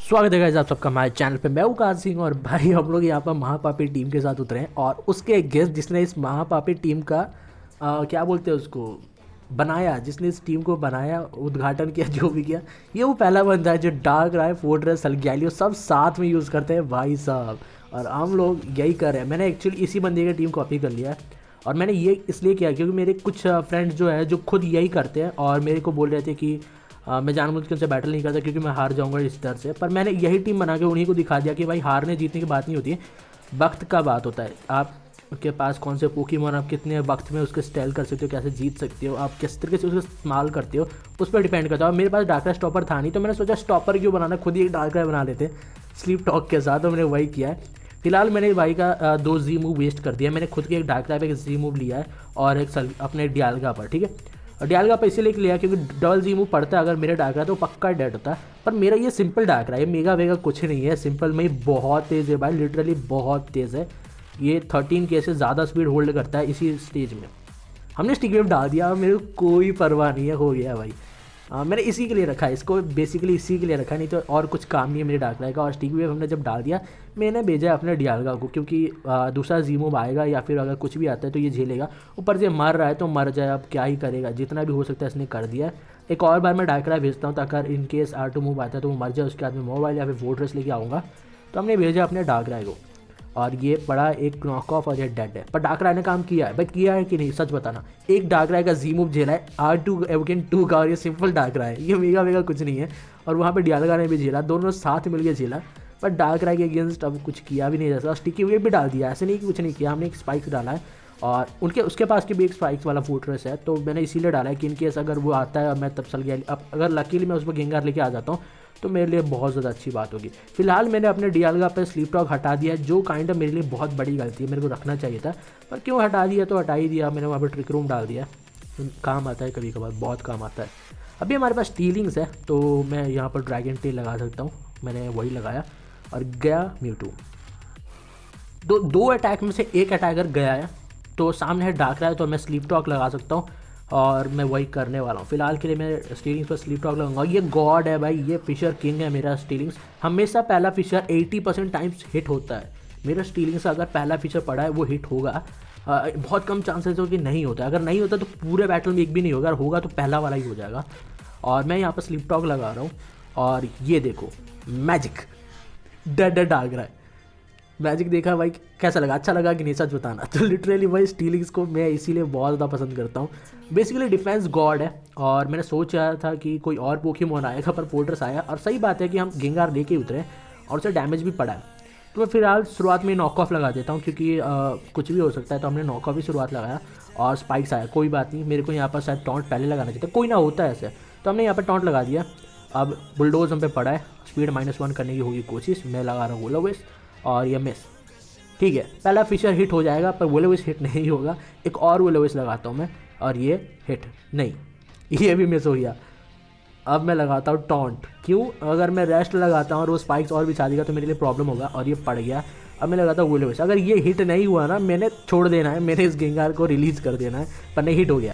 स्वागत है गाइस आप सबका हमारे चैनल पे। मैं हूं कार सिंह और भाई हम लोग यहाँ पर महापापी टीम के साथ उतरे हैं और उसके एक गेस्ट जिसने इस महापापी टीम का क्या बोलते हैं उसको बनाया, जिसने इस टीम को बनाया, उद्घाटन किया, जो भी किया, ये वो पहला बंदा है जो डार्क राय, फोर्ट्रेस, सलग्यालियो सब साथ में यूज़ करते हैं भाई साहब। और हम लोग यही कर रहे हैं। मैंने एक्चुअली इसी बंदे की टीम कॉपी कर लिया है और मैंने ये इसलिए किया क्योंकि मेरे कुछ फ्रेंड्स जो है जो खुद यही करते हैं और मेरे को बोल रहे थे कि मैं जानबूझ के उनसे बैटल नहीं करता क्योंकि मैं हार जाऊंगा इस डर से। पर मैंने यही टीम बना के उन्हीं को दिखा दिया कि भाई हारने जीतने की बात नहीं होती है, वक्त का बात होता है। आपके पास कौन से पोकेमॉन, आप कितने वक्त में उसके स्टाइल कर सकते हो, कैसे जीत सकते हो, आप किस तरीके से उसका इस्तेमाल करते हो, उस पर डिपेंड करता है। मेरे पास डार्क स्टॉपर था नहीं तो मैंने सोचा स्टॉपर क्यों बनाना, खुद ही एक डार्क बना लेते स्लीप टॉक के साथ, तो मैंने वही किया है। फिलहाल मैंने भाई का 2 जी मूव वेस्ट कर दिया। मैंने खुद के एक डार्क टाइप एक जी मूव लिया है और एक अपने डियालगा पर, ठीक है। और डियालगा पर इसीलिए लिया क्योंकि डबल जी मूव पड़ता है अगर मेरा डार्क रहा तो पक्का डेड होता है। पर मेरा ये सिंपल डार्क रहा है, मेगा वेगा कुछ नहीं है, सिंपल में ही बहुत तेज़ है भाई, लिटरली बहुत तेज़ है। ये 13 के से ज़्यादा स्पीड होल्ड करता है इसी स्टेज में। हमने स्टिक वेव डाल दिया और मेरे को कोई परवाह नहीं है, हो गया भाई। मैंने इसी के लिए रखा है इसको, बेसिकली इसी के लिए रखा, नहीं तो और कुछ काम नहीं है मेरे डार्क राय का। और स्टिक वेव हमने जब डाल दिया मैंने भेजा अपने डियालगा को क्योंकि दूसरा जीमूव आएगा या फिर अगर कुछ भी आता है तो ये झेलेगा। ऊपर से मर रहा है तो मर जाए, अब क्या ही करेगा, जितना भी हो सकता है इसने कर दिया है। एक और बार मैं डार्क राय भेजता हूँ ताकि इन केस R2 मूव आता है तो वो मर जाए, उसके बाद में मोबाइल या फिर फोर्ट्रेस लेके आऊँगा। तो हमने भेजा अपने डार्क राय को और ये पड़ा एक नॉक ऑफ और ये डेड है। पर डार्क राय ने काम किया है भाई, किया है कि नहीं सच बताना। एक डार्क राय का जी मूव झेला है R2 एवोकेन 2 का और ये सिंपल डार्क राय है, ये मेगा वेगा कुछ नहीं है। और वहाँ पे डियालगा ने भी झेला, दोनों साथ मिलकर झेला। पर डार्क राय के अगेंस्ट अब कुछ किया भी नहीं जैसा। स्टिकी वेव भी डाल दिया, ऐसे नहीं कि कुछ नहीं किया, हमने एक स्पाइक्स डाला है और उसके पास की भी एक स्पाइक्स वाला फोर्ट्रेस है तो मैंने इसीलिए डाला है कि इनकेस अगर वो आता है और मैं तब सल गया, अब अगर लकीली मैं उस पर गेंगार लेके आ जाता हूँ तो मेरे लिए बहुत ज़्यादा अच्छी बात होगी। फिलहाल मैंने अपने डियालगा पर स्लीप टॉक हटा दिया है जो काइंड ऑफ मेरे लिए बहुत बड़ी गलती है, मेरे को रखना चाहिए था। पर क्यों हटा दिया तो हटा ही दिया। मैंने वहाँ पर ट्रिक रूम डाल दिया, काम आता है कभी कभार, बहुत काम आता है। अभी हमारे पास स्टीलिंग्स है तो मैं यहाँ पर ड्रैगन टेल लगा सकता हूँ, मैंने वही लगाया और गया म्यूटू। दो अटैक में से एक अटैकर गया है तो सामने है डार्क राय तो मैं स्लीप टॉक लगा सकता हूँ और मैं वही करने वाला हूँ। फिलहाल के लिए मैं स्टीलिंग्स पर स्लीप टॉक लगाऊंगा। ये गॉड है भाई, ये फिशर किंग है मेरा स्टीलिंग्स। हमेशा पहला फिशर 80% टाइम्स हिट होता है मेरा स्टीलिंग्स। अगर पहला फिशर पड़ा है वो हिट होगा, बहुत कम चांसेस हो कि नहीं होता है। अगर नहीं होता तो पूरे बैटल में एक भी नहीं होगा, अगर होगा तो पहला वाला ही हो जाएगा। और मैं यहाँ पर स्लीप टॉक लगा रहा हूँ और ये देखो मैजिक डेड डार्क राय। मैजिक देखा भाई, कैसा लगा, अच्छा लगा कि नहीं सच बताना। तो लिटरली भाई स्टीलिंग्स को मैं इसीलिए बहुत ज़्यादा पसंद करता हूँ। बेसिकली डिफेंस गॉड है और मैंने सोच रहा था कि कोई और पोकेमॉन आएगा पर फोर्ट्रेस आया और सही बात है कि हम गेंगार लेके उतरे और उसे डैमेज भी पड़ा है। तो मैं फिलहाल शुरुआत में नॉक ऑफ लगा देता हूँ क्योंकि कुछ भी हो सकता है। तो हमने नॉक ऑफ ही शुरुआत लगाया और स्पाइक्स आया, कोई बात नहीं। मेरे को यहाँ पर शायद टॉन्ट पहले लगाना चाहिए, कोई ना होता है ऐसे, तो हमने यहाँ पर टॉन्ट लगा दिया। अब बुलडोज हम पे पड़ा है, स्पीड -1 करने की होगी कोशिश। मैं लगा रहा हूँ वोलोविस और ये मिस, ठीक है। पहला फिशर हिट हो जाएगा पर वोलोविस हिट नहीं होगा। एक और वोलोविस लगाता हूँ मैं और ये हिट नहीं, ये भी मिस हो गया। अब मैं लगाता हूँ टॉन्ट, क्यों, अगर मैं रेस्ट लगाता हूँ और वो स्पाइक्स और बिछा देगा तो मेरे लिए प्रॉब्लम होगा और ये पड़ गया। अब मैं लगाता हूँ वोलोविस, अगर ये हिट नहीं हुआ ना मैंने छोड़ देना है, मैंने इस गेंगार को रिलीज़ कर देना है। पर नहीं, हिट हो गया,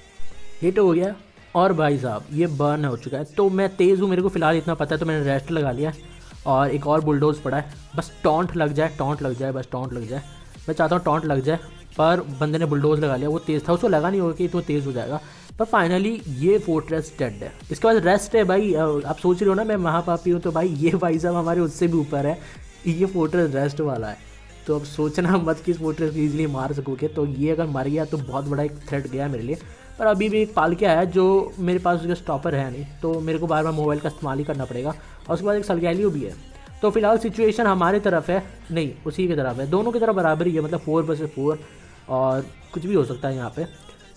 हिट हो गया। और भाई साहब ये बर्न हो चुका है तो मैं तेज़ हूँ, मेरे को फिलहाल इतना पता है तो मैंने रेस्ट लगा लिया और एक और बुलडोज पड़ा है। बस टॉन्ट लग जाए, टॉन्ट लग जाए, बस टॉन्ट लग जाए। मैं चाहता हूँ टॉन्ट लग जाए पर बंदे ने बुलडोज लगा लिया, वो तेज़ था, उसको लगा नहीं होगा कि तो तेज़ हो जाएगा। पर फाइनली ये फोर्ट्रेस डेड है। इसके बाद रेस्ट है भाई। आप सोच रहे हो ना मैं महापापी हूँ, तो भाई ये भाई साहब हमारे उससे भी ऊपर है, ये फोर्ट्रेस रेस्ट वाला है। तो अब सोचना मत कि इस फोर्ट्रेस को ईजिली मार सकोगे। तो ये अगर मर गया तो बहुत बड़ा एक थ्रेट गया मेरे लिए। पर अभी भी एक पालकिया है जो मेरे पास उसका स्टॉपर है नहीं तो मेरे को बार बार मोबाइल का इस्तेमाल ही करना पड़ेगा। और उसके बाद एक सलगैलियो भी है। तो फिलहाल सिचुएशन हमारी तरफ है, नहीं उसी की तरफ है, दोनों की तरफ बराबर ही है, मतलब 4 vs 4 और कुछ भी हो सकता है यहाँ पे।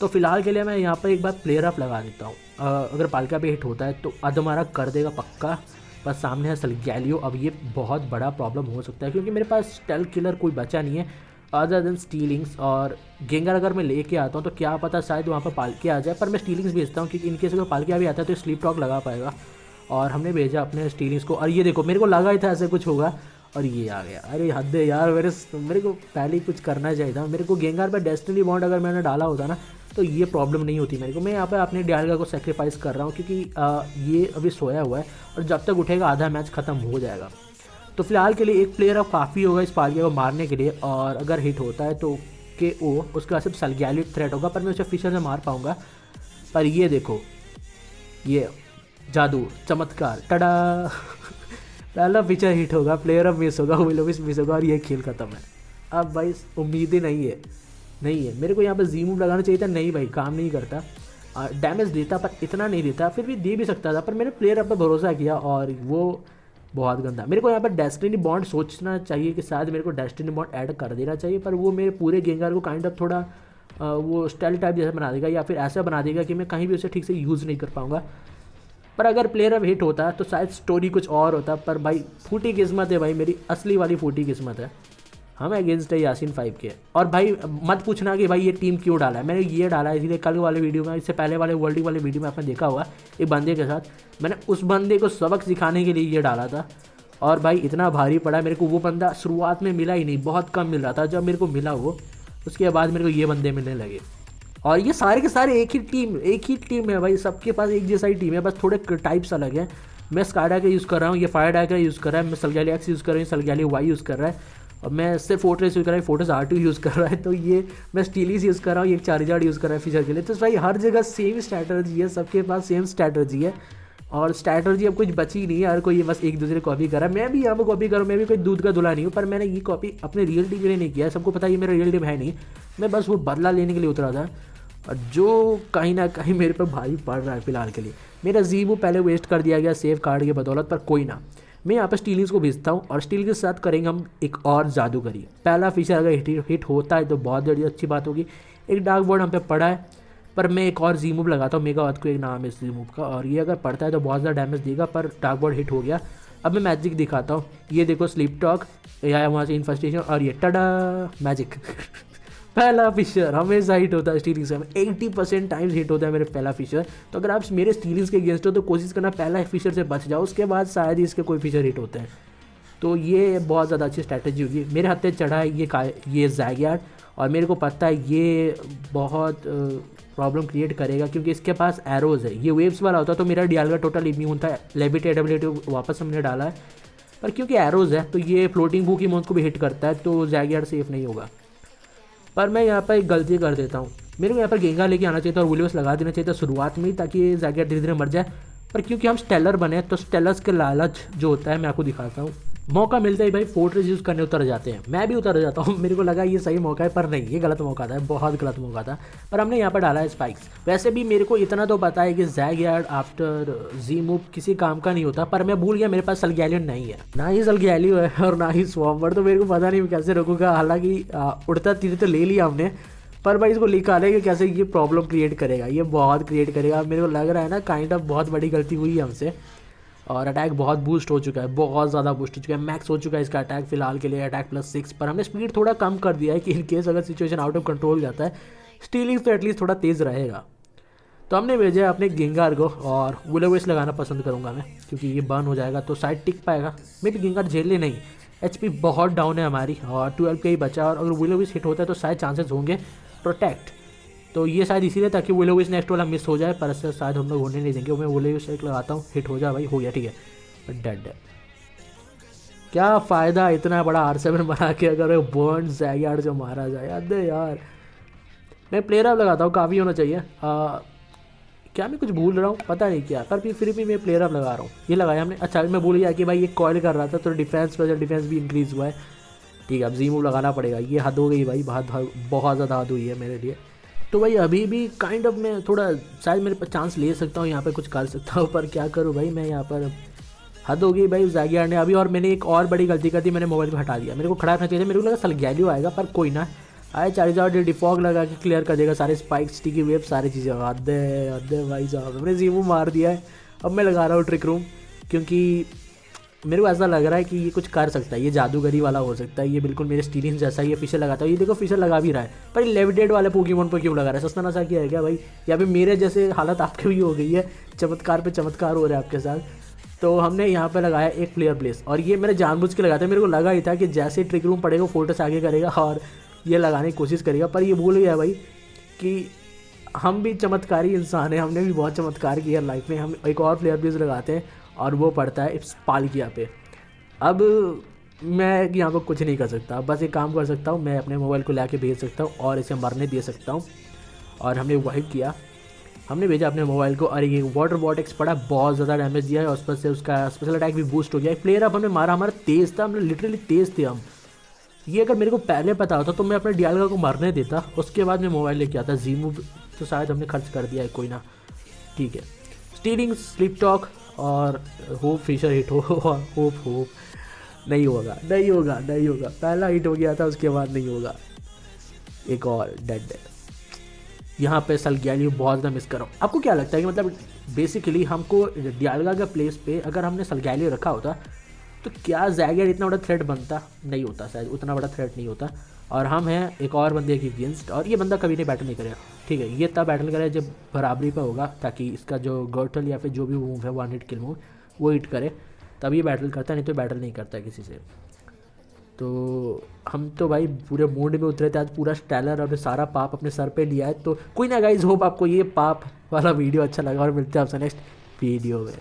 तो फिलहाल के लिए मैं यहाँ पर एक बार प्लेयर अप लगा देता हूँ। अगर पालका पे हिट होता है तो अधमारा कर देगा पक्का। बस सामने है सलगैलियो। अब ये बहुत बड़ा प्रॉब्लम हो सकता है क्योंकि मेरे पास स्टेल्थ किलर कोई बचा नहीं है अदर देन स्टीलिंग्स। और गेंगर अगर मैं लेके आता हूँ तो क्या पता शायद वहाँ पर पालके आ जाए, पर मैं स्टीलिंग्स भेजता हूँ क्योंकि इनकेस अगर पालके भी आता है तो स्लीप टॉक लगा पाएगा। और हमने भेजा अपने स्टीलिंग्स को और ये देखो मेरे को लगा ही था ऐसे कुछ होगा और ये आ गया। अरे हद है यार, मेरे को पहले ही कुछ करना चाहिए था। मेरे को गेंगार पर डेस्टिनी बॉन्ड अगर मैंने डाला होता ना तो ये प्रॉब्लम नहीं होती मेरे को। मैं यहाँ पे अपने डियालगा को सेक्रीफाइस कर रहा हूँ क्योंकि ये अभी सोया हुआ है और जब तक उठेगा आधा मैच ख़त्म हो जाएगा। तो फिलहाल के लिए एक प्लेयर अब काफ़ी होगा इस पालकिया को मारने के लिए, और अगर हिट होता है तो के ओ उसके बाद सिर्फ सलग्याली थ्रेट होगा, पर मैं उसे फिशर से मार पाऊँगा। पर ये देखो, ये जादू, चमत्कार, टडा पहला फिशर हिट होगा, प्लेयर अब मिस होगा, विलोविस मिस होगा और ये खेल ख़त्म है। अब भाई उम्मीद ही नहीं है। मेरे को यहाँ पर जी मूव लगाना चाहिए था, नहीं भाई काम नहीं करता। डैमेज देता पर इतना नहीं देता, फिर भी दे भी सकता था, पर मैंने प्लेयर पर भरोसा किया और वो बहुत गंदा। मेरे को यहाँ पर डेस्टिनी बॉन्ड सोचना चाहिए कि शायद मेरे को डेस्टिनी बॉन्ड ऐड कर देना चाहिए, पर वो मेरे पूरे गेंगार को काइंड ऑफ थोड़ा वो स्टाइल टाइप जैसा बना देगा, या फिर ऐसा बना देगा कि मैं कहीं भी उसे ठीक से यूज़ नहीं कर पाऊँगा। पर अगर प्लेयर अब हिट होता तो शायद स्टोरी कुछ और होता। पर भाई फूटी किस्मत है भाई, मेरी असली वाली फूटी किस्मत है। हम अगेंस्ट है यासीन 5 के। और भाई मत पूछना कि भाई ये टीम क्यों डाला है, मैंने ये डाला है इसीलिए कल वाले वीडियो में, इससे पहले वाले वर्ल्ड वाले वीडियो में आपने देखा हुआ एक बंदे के साथ, मैंने उस बंदे को सबक सिखाने के लिए ये डाला था। और भाई इतना भारी पड़ा मेरे को, वो बंदा शुरुआत में मिला ही नहीं, बहुत कम मिल रहा था। जब मेरे को मिला वो, उसके बाद मेरे को ये बंदे मिलने लगे। और ये सारे के सारे एक ही टीम है भाई, सबके पास एक जैसा ही टीम है, बस थोड़े टाइप्स अलग हैं। मैं स्काडा का यूज़ कर रहा हूँ, ये फायर डाय का यूज़ कर रहा है, मैं सलग्याली एक्स यूज़ कर रहा हूँ, सलग्याली वाई यूज़ कर रहा है, और मैं सिर्फ फोर्ट्रेस यूज़ कर रहा हूँ, फोर्ट्रेस R2 यूज़ कर रहा है। तो ये मैं स्टीलीस यूज़ कर रहा हूँ, ये चार्जार्ड यूज़ कर रहा है फिशर के लिए। तो भाई हर जगह सेम स्ट्रैटेजी है, सबके पास सेम स्ट्रैटेजी है, और स्ट्रैटेजी अब कुछ बची नहीं है, हर कोई ये बस एक दूसरे कॉपी कर रहा है। मैं भी यहाँ पर कॉपी करूँ, मैं भी कोई दूध का धुला नहीं हूँ, पर मैंने ये कॉपी अपने रियल टीम के लिए नहीं किया है। सबको पता है ये मेरा रियल टीम है नहीं, मैं बस वो बदला लेने के लिए उतरा था, और जो कहीं ना कहीं मेरे पर भारी पड़ रहा है फिलहाल के लिए। मेरा जीबू पहले वेस्ट कर दिया गया सेफ कार्ड की बदौलत, पर कोई ना, मैं यहाँ पर स्टीलिंग्स को भेजता हूँ और स्टील के साथ करेंगे हम एक और जादूगरी। पहला फीचर अगर हिट होता है तो बहुत बड़ी अच्छी बात होगी। एक डार्क बोर्ड हम पे पड़ा है, पर मैं एक और जी मूव लगाता हूँ, मेगावाट को एक नाम है इस जी मूव का, और ये अगर पड़ता है तो बहुत ज़्यादा डैमेज देगा, पर डार्क बोर्ड हिट हो गया। अब मैं मैजिक दिखाता हूँ, ये देखो स्लीप टॉक, या वहाँ से इन्फेस्टेशन, और ये टडा मैजिक पहला फिशर हमेशा हिट होता है स्टीलिंग्स में, 80% टाइम्स हिट होता है मेरे पहला फिशर। तो अगर आप मेरे स्टीलिंग्स के अगेंस्ट हो तो कोशिश करना पहला फिशर से बच जाओ, उसके बाद शायद ही इसके कोई फिशर हिट होते हैं। तो ये बहुत ज़्यादा अच्छी स्ट्रैटेजी होगी। मेरे हाथ पे चढ़ा है ये ज़ैगियार्ड, और मेरे को पता है ये बहुत प्रॉब्लम क्रिएट करेगा, क्योंकि इसके पास एरोज़ है। ये वेव्स वाला होता तो मेरा डियालगा टोटल इम्यून था, लेविटेट एबिलिटी वापस हमने डाला है, पर क्योंकि एरोज़ है तो ये फ्लोटिंग बुक की को भी हिट करता है, तो ज़ैगियार्ड सेफ नहीं होगा। पर मैं यहाँ पर एक गलती कर देता हूँ, मेरे को यहाँ पर गेंगा लेके आना चाहिए था और विलियस लगा देना चाहिए था शुरुआत में ही, ताकि ये ज़ैगियार्ड धीरे धीरे मर जाए। पर क्योंकि हम स्टेलर बने तो स्टेलर्स के लालच जो होता है, मैं आपको दिखाता हूँ, मौका मिलता ही भाई फोर्ट्रेस यूज़ करने उतर जाते हैं। मैं भी उतर जाता हूँ, मेरे को लगा ये सही मौका है, पर नहीं, ये गलत मौका था, बहुत गलत मौका था। पर हमने यहाँ पर डाला है स्पाइक्स। वैसे भी मेरे को इतना तो पता है कि ज़ैगियार्ड आफ्टर जी मूव किसी काम का नहीं होता, पर मैं भूल गया मेरे पास सलग्यालियन नहीं है, ना ही सलग्याली है और ना ही स्वॉम्बर, तो मेरे को पता नहीं मैं कैसे रोकूंगा। हालांकि उड़ता तीर तो ले लिया हमने, पर भाई इसको निकाले कि कैसे ये प्रॉब्लम क्रिएट करेगा, ये बहुत क्रिएट करेगा। मेरे को लग रहा है ना काइंड ऑफ बहुत बड़ी गलती हुई है हमसे, और अटैक बहुत बूस्ट हो चुका है, बहुत ज़्यादा बूस्ट हो चुका है, मैक्स हो चुका है इसका अटैक फिलहाल के लिए, अटैक +6। पर हमने स्पीड थोड़ा कम कर दिया है कि इन केस अगर सिचुएशन आउट ऑफ कंट्रोल जाता है, स्टीलिंग तो एटलीस्ट थोड़ा तेज़ रहेगा। तो हमने भेजा है अपने गेंगार को, और विलोविस लगाना पसंद करूँगा मैं, क्योंकि ये बर्न हो जाएगा तो शायद टिक पाएगा। मे भी गेंगार झेल ले, नहीं HP बहुत डाउन है हमारी, और 12 का ही बचा, और अगर विलोविस हिट होता है तो शायद चांसेस होंगे प्रोटेक्ट। तो ये शायद इसीलिए ताकि विलोविस नेक्स्ट वाला मिस हो जाए, पर इससे शायद हम लोग होने नहीं देंगे। मैं विलोविस एक लगाता हूँ, हिट हो जाए भाई, हो गया ठीक है, पर डेड। क्या फ़ायदा इतना बड़ा R7 बना के अगर बर्न ज़ैगियार्ड जो मारा जाए। अरे यार मैं प्लेयर अप लगाता हूँ, काफ़ी होना चाहिए। क्या मैं कुछ भूल रहा हूँ, पता नहीं क्या, पर फिर भी मैं प्लेयर अप लगा रहा हूँ। ये लगाया हमने, अच्छा मैं भूल गया कि भाई ये कॉयल कर रहा था, तो डिफेंस वजह डिफेंस भी इंक्रीज़ हुआ है। ठीक है, अब जी मूव लगाना पड़ेगा, ये हद हो गई भाई, बहुत ज़्यादा हद हुई है मेरे लिए। तो भाई अभी भी काइंड ऑफ मैं थोड़ा शायद मेरे पास चांस ले सकता हूँ, यहाँ पे कुछ कर सकता हूँ, पर क्या करूँ भाई, मैं यहाँ पर हद हो गई भाई ज़ैगियार्ड ने अभी। और मैंने एक और बड़ी गलती कर दी, मैंने मोबाइल को हटा दिया, मेरे को खड़ा रखना चाहिए था, मेरे को लगा सलग्यालियो आएगा, पर कोई ना आए। चार्जार्ड डिफॉग लगा के क्लियर कर देगा सारे स्पाइक, स्टिकी वेव, सारी चीज़ें। अदे भाई साहब हमने जीमू मार दिया है। अब मैं लगा रहा हूँ ट्रिक रूम, क्योंकि मेरे को ऐसा लग रहा है कि ये कुछ कर सकता है, ये जादूगरी वाला हो सकता है, ये बिल्कुल मेरे स्टीलिंग जैसा ही। ये फिशर लगाता है, ये देखो फिशर लगा भी रहा है, पर ये लेविटेट वाले पोकेमॉन पर क्यों लगा रहा है, सस्ता नशा किया है क्या भाई, या फिर मेरे जैसे हालत आपके भी हो गई है, चमत्कार पे चमत्कार हो रहा है आपके साथ। तो हमने यहाँ पे लगाया एक प्लेयर प्लेस, और ये मैंने जानबूझ के लगाया था, मेरे को लगा ही था कि जैसे ट्रिक रूम पड़ेगा फोर्ट्रेस आगे करेगा और ये लगाने की कोशिश करेगा, पर ये भूल गया भाई कि हम भी चमत्कारी इंसान हैं, हमने भी बहुत चमत्कार किया लाइफ में। हम एक और प्लेयर प्लेस लगाते हैं और वो पड़ता है इस पालकिया पे। अब मैं यहाँ पर कुछ नहीं कर सकता, बस एक काम कर सकता हूँ, मैं अपने मोबाइल को ला के भेज सकता हूँ और इसे मरने दे सकता हूँ। और हमने वही किया, हमने भेजा अपने मोबाइल को और ये वाटर बॉटेक्स पड़ा, बहुत ज़्यादा डैमेज दिया है और उस पर से उसका स्पेशल अटैक भी बूस्ट हो गया है। प्लेयर अब हमने मारा, हमारा तेज़ था, हमने लिटरली तेज़ थे हम। ये अगर मेरे को पहले पता होता तो मैं अपने डियालगा को मारने देता, उसके बाद मैं मोबाइल लेके आता। जीमू तो शायद हमने खर्च कर दिया है, कोई ना, ठीक है। स्टीलिंग, स्लिप टॉक और होप फिशर हिट हो, होप होप नहीं होगा, नहीं होगा, नहीं होगा। पहला हिट हो गया था, उसके बाद नहीं होगा। एक और डेड है यहाँ पे। सलग्याली बहुत ज़्यादा मिस कर रहा हूँ। आपको क्या लगता है कि मतलब बेसिकली हमको डियालगा के प्लेस पे अगर हमने सलग्याली रखा होता तो क्या जैगियर इतना बड़ा थ्रेट बनता? नहीं होता, शायद उतना बड़ा थ्रेट नहीं होता। और हम हैं एक और बंदे के अगेंस्ट, और ये बंदा कभी नहीं बैटल नहीं करेगा, ठीक है। ये तब बैटल करे जब बराबरी पर होगा, ताकि इसका जो गर्टल या फिर जो भी मूव है 1 हिट किल मूव वो हिट करे, तब ये बैटल करता, नहीं तो बैटल नहीं करता किसी से। तो हम तो भाई पूरे मूड में उतरे थे आज, पूरा स्टैलर और सारा पाप अपने सर पे लिया है। तो कोई ना गाइज, होप आपको ये पाप वाला वीडियो अच्छा लगा और मिलते हैं आपसे नेक्स्ट वीडियो में।